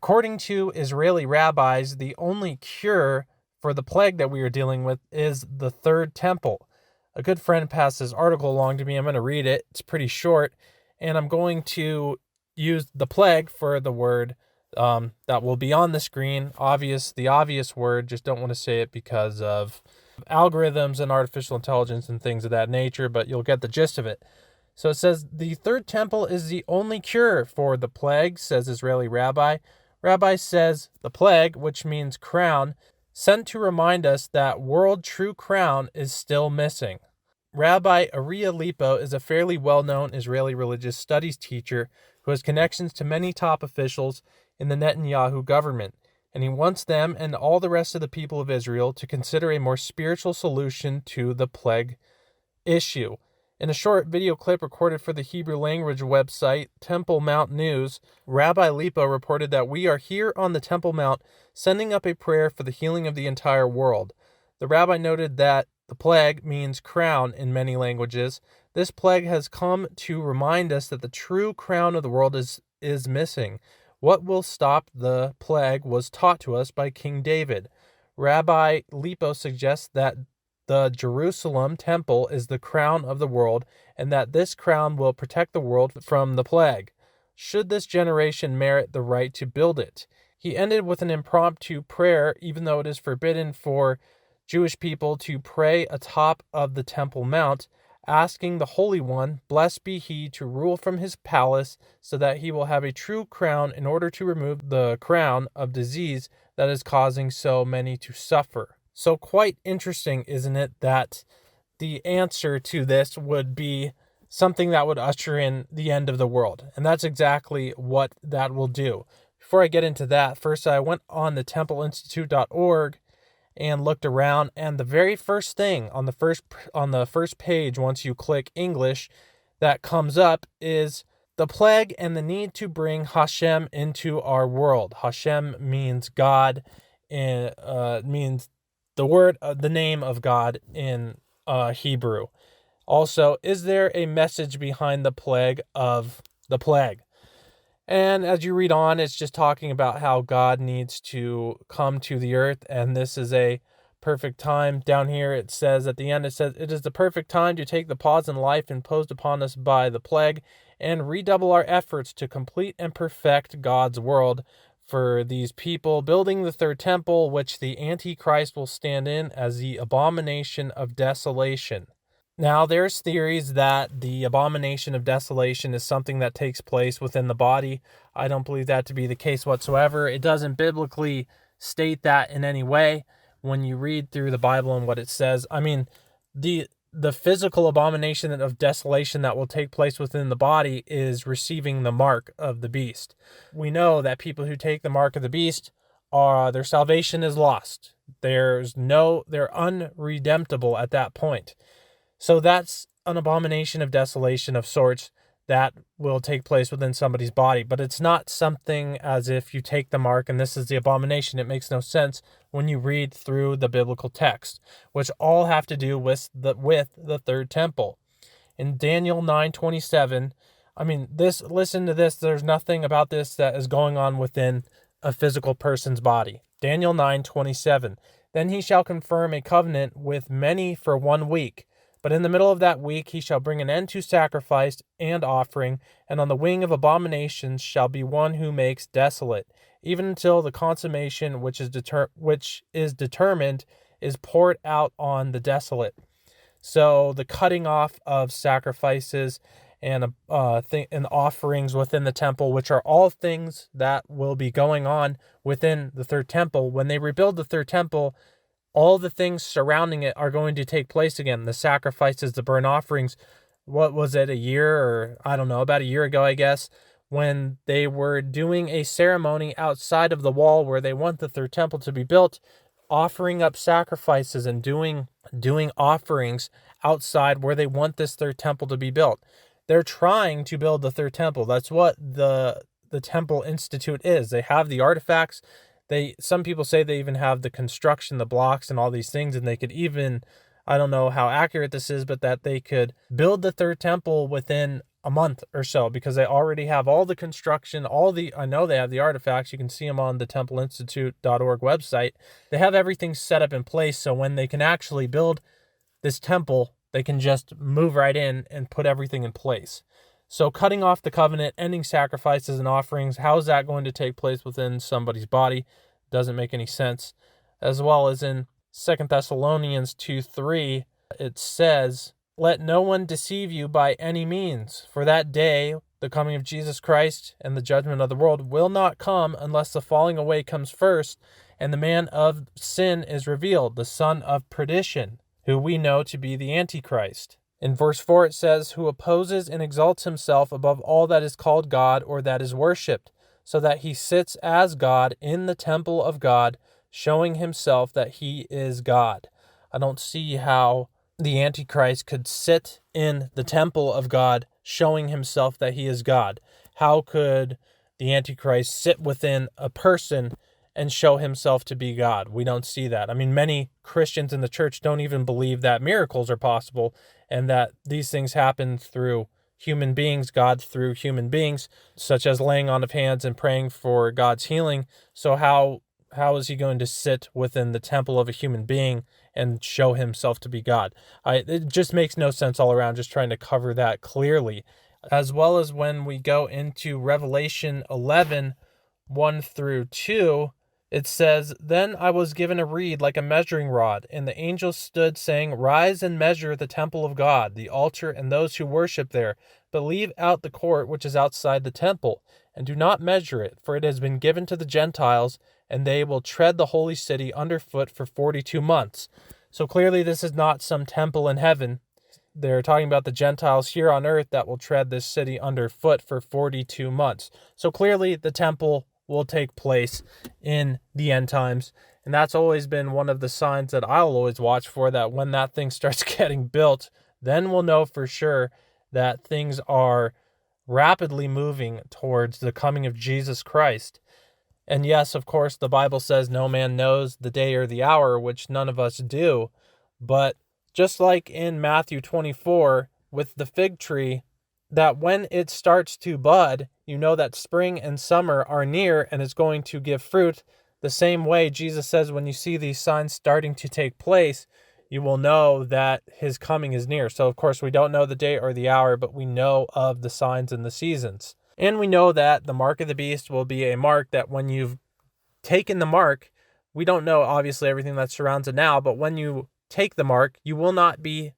According to Israeli rabbis, the only cure for the plague that we are dealing with is the third temple. A good friend passed this article along to me. I'm going to read it. It's pretty short, and I'm going to use the plague for the word that will be on the screen. The obvious word, just don't want to say it because of algorithms and artificial intelligence and things of that nature, but you'll get the gist of it. So it says, the third temple is the only cure for the plague, says Israeli rabbi. Rabbi says the plague, which means crown, sent to remind us that world true crown is still missing. Rabbi Ariya Lipo is a fairly well-known Israeli religious studies teacher who has connections to many top officials in the Netanyahu government, and he wants them and all the rest of the people of Israel to consider a more spiritual solution to the plague issue. In a short video clip recorded for the Hebrew language website Temple Mount News, Rabbi Lipo reported that we are here on the Temple Mount sending up a prayer for the healing of the entire world. The rabbi noted that the plague means crown in many languages. This plague has come to remind us that the true crown of the world is missing. What will stop the plague was taught to us by King David. Rabbi Lipo suggests that the Jerusalem temple is the crown of the world, and that this crown will protect the world from the plague, should this generation merit the right to build it. He ended with an impromptu prayer, even though it is forbidden for Jewish people to pray atop of the Temple Mount, asking the Holy One, blessed be he, to rule from his palace, so that he will have a true crown in order to remove the crown of disease that is causing so many to suffer. So quite interesting, isn't it, that the answer to this would be something that would usher in the end of the world. And that's exactly what that will do. Before I get into that, first I went on the templeinstitute.org and looked around, and the very first thing on the first page, once you click English, that comes up is the plague and the need to bring Hashem into our world. Hashem means God, and means the name of God in Hebrew. Also, is there a message behind the plague of the plague? And as you read on, it's just talking about how God needs to come to the earth, and this is a perfect time. Down here it says, at the end it says, it is the perfect time to take the pause in life imposed upon us by the plague and redouble our efforts to complete and perfect God's world for these people, building the third temple, which the Antichrist will stand in as the abomination of desolation. Now, there's theories that the abomination of desolation is something that takes place within the body. I don't believe that to be the case whatsoever. It doesn't biblically state that in any way when you read through the Bible and what it says. I mean, the physical abomination of desolation that will take place within the body is receiving the mark of the beast. We know that people who take the mark of the beast, their salvation is lost. They're unredemptible at that point. So that's an abomination of desolation of sorts that will take place within somebody's body. But it's not something as if you take the mark and this is the abomination. It makes no sense when you read through the biblical text, which all have to do with the third temple. In Daniel 9:27, listen to this. There's nothing about this that is going on within a physical person's body. Daniel 9:27, then he shall confirm a covenant with many for 1 week. But in the middle of that week he shall bring an end to sacrifice and offering, and on the wing of abominations shall be one who makes desolate, even until the consummation which is determined is poured out on the desolate. So the cutting off of sacrifices and offerings within the temple, which are all things that will be going on within the third temple. When they rebuild the third temple, all the things surrounding it are going to take place again. The sacrifices, the burnt offerings. What was it, about a year ago, I guess, when they were doing a ceremony outside of the wall where they want the third temple to be built, offering up sacrifices and doing offerings outside where they want this third temple to be built. They're trying to build the third temple. That's what the Temple Institute is. They have the artifacts. Some people say they even have the construction, the blocks and all these things, and they could even, I don't know how accurate this is, but that they could build the third temple within a month or so, because they already have all the construction, I know they have the artifacts. You can see them on the templeinstitute.org website. They have everything set up in place, so when they can actually build this temple, they can just move right in and put everything in place. So cutting off the covenant, ending sacrifices and offerings, how is that going to take place within somebody's body? Doesn't make any sense. As well as in 2 Thessalonians 2:3, it says, "Let no one deceive you by any means, for that day, the coming of Jesus Christ and the judgment of the world, will not come unless the falling away comes first, and the man of sin is revealed, the son of perdition, who we know to be the Antichrist." In verse 4 it says, "Who opposes and exalts himself above all that is called God or that is worshipped, so that he sits as God in the temple of God, showing himself that he is God." I don't see how the Antichrist could sit in the temple of God, showing himself that he is God. How could the Antichrist sit within a person and show himself to be God? We don't see that. I mean, many Christians in the church don't even believe that miracles are possible and that these things happen through human beings, God through human beings, such as laying on of hands and praying for God's healing. So how is he going to sit within the temple of a human being and show himself to be God? It just makes no sense all around, just trying to cover that clearly. As well as when we go into Revelation 11, 1 through 2, it says, "Then I was given a reed like a measuring rod, and the angel stood, saying, 'Rise and measure the temple of God, the altar, and those who worship there, but leave out the court which is outside the temple, and do not measure it, for it has been given to the Gentiles, and they will tread the holy city underfoot for 42 months. So clearly this is not some temple in heaven. They're talking about the Gentiles here on earth that will tread this city underfoot for 42 months. So clearly the temple will take place in the end times. And that's always been one of the signs that I'll always watch for, that when that thing starts getting built, then we'll know for sure that things are rapidly moving towards the coming of Jesus Christ. And yes, of course, the Bible says no man knows the day or the hour, which none of us do. But just like in Matthew 24 with the fig tree, that when it starts to bud, you know that spring and summer are near and it's going to give fruit. The same way Jesus says when you see these signs starting to take place, you will know that his coming is near. So, of course, we don't know the day or the hour, but we know of the signs and the seasons. And we know that the mark of the beast will be a mark that when you've taken the mark, we don't know obviously everything that surrounds it now, but when you take the mark, you will not be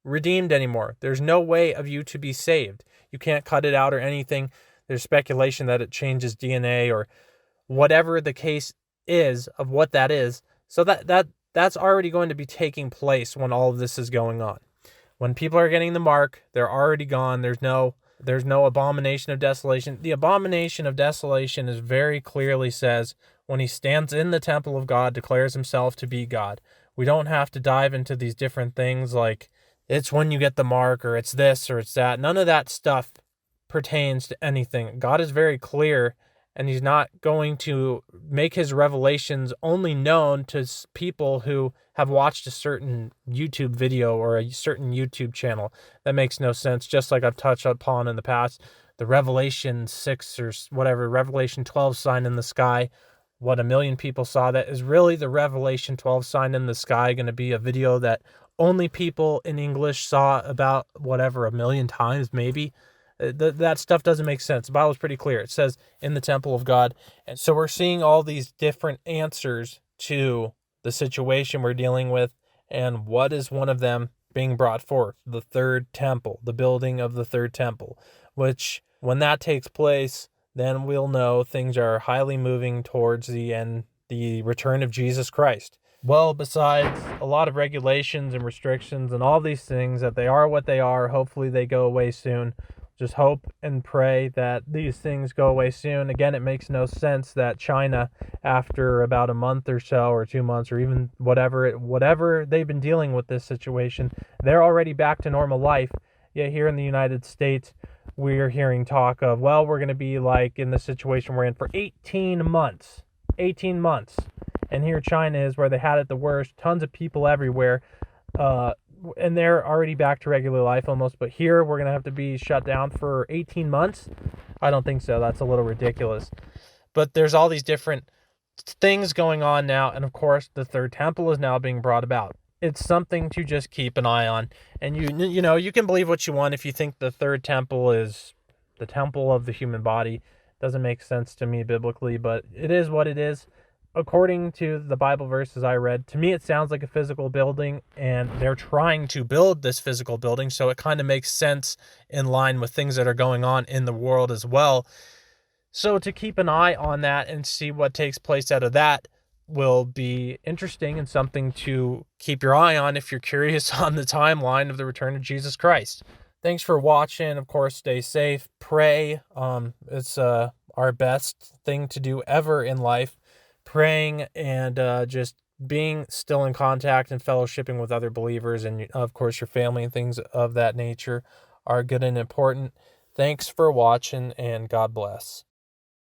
redeemed anymore. There's no way of you to be saved. You can't cut it out or anything. There's speculation that it changes DNA or whatever the case is of what that is. So that's already going to be taking place when all of this is going on. When people are getting the mark, they're already gone. There's no abomination of desolation. The abomination of desolation is very clearly says when he stands in the temple of God, declares himself to be God. We don't have to dive into these different things like it's when you get the mark or it's this or it's that. None of that stuff pertains to anything. God is very clear, and he's not going to make his revelations only known to people who have watched a certain YouTube video or a certain YouTube channel. That makes no sense. Just like I've touched upon in the past, the Revelation 6 or whatever, Revelation 12 sign in the sky, what a million people saw, that is really the Revelation 12 sign in the sky going to be a video that only people in English saw about whatever, a million times maybe? That stuff doesn't make sense. The Bible is pretty clear. It says in the temple of God. And so we're seeing all these different answers to the situation we're dealing with. And what is one of them being brought forth? The third temple, the building of the third temple, which when that takes place, then we'll know things are highly moving towards the end, the return of Jesus Christ. Well, besides a lot of regulations and restrictions and all these things, that they are what they are, hopefully they go away soon. Just hope and pray that these things go away soon. Again, it makes no sense that China, after about a month or so, or 2 months, or even whatever they've been dealing with this situation, they're already back to normal life. Yet here in the United States, we're hearing talk of, well, we're going to be like in the situation we're in for 18 months. 18 months. And here China is where they had it the worst. Tons of people everywhere. and they're already back to regular life almost, but here we're going to have to be shut down for 18 months. I don't think so. That's a little ridiculous. But there's all these different things going on now, and of course the third temple is now being brought about. It's something to just keep an eye on. And you can believe what you want. If you think the third temple is the temple of the human body, doesn't make sense to me biblically, but it is what it is. According to the Bible verses I read, to me it sounds like a physical building, and they're trying to build this physical building, so it kind of makes sense in line with things that are going on in the world as well. So to keep an eye on that and see what takes place out of that will be interesting and something to keep your eye on if you're curious on the timeline of the return of Jesus Christ. Thanks for watching. Of course, stay safe, pray. It's our best thing to do ever in life. Praying and just being still in contact and fellowshipping with other believers, and of course your family and things of that nature are good and important. Thanks for watching, and God bless.